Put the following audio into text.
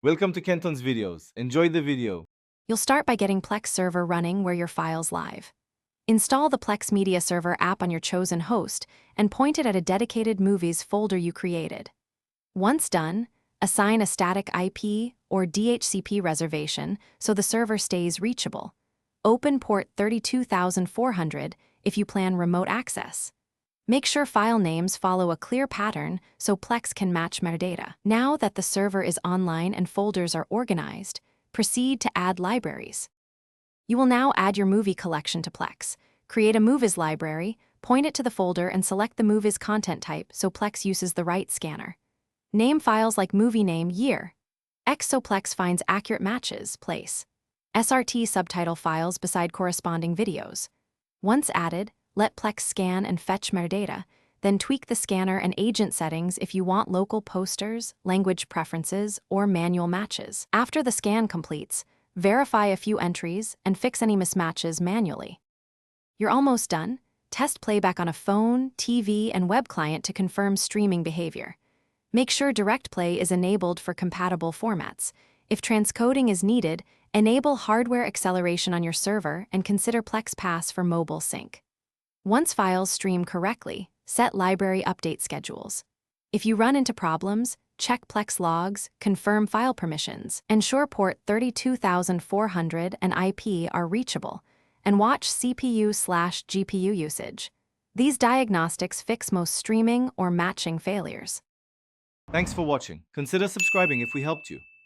Welcome to Kenton's videos. Enjoy the video. You'll start by getting Plex Server running where your file's live. Install the Plex Media Server app on your chosen host and point it at a dedicated movies folder you created. Once done, assign a static IP or DHCP reservation so the server stays reachable. Open port 32400 if you plan remote access. Make sure file names follow a clear pattern so Plex can match metadata. Now that the server is online and folders are organized, proceed to add libraries. You will now add your movie collection to Plex. Create a Movies library, point it to the folder and select the Movies content type so Plex uses the right scanner. Name files like movie name, year. X so Plex finds accurate matches, place. SRT subtitle files beside corresponding videos. Once added, let Plex scan and fetch metadata, then tweak the scanner and agent settings if you want local posters, language preferences, or manual matches. After the scan completes, verify a few entries and fix any mismatches manually. You're almost done. Test playback on a phone, TV, and web client to confirm streaming behavior. Make sure Direct Play is enabled for compatible formats. If transcoding is needed, enable hardware acceleration on your server and consider Plex Pass for mobile sync. Once files stream correctly, set library update schedules. If you run into problems, check Plex logs, confirm file permissions, ensure port 32400 and IP are reachable, and watch CPU/GPU usage. These diagnostics fix most streaming or matching failures. Thanks for watching. Consider subscribing if we helped you.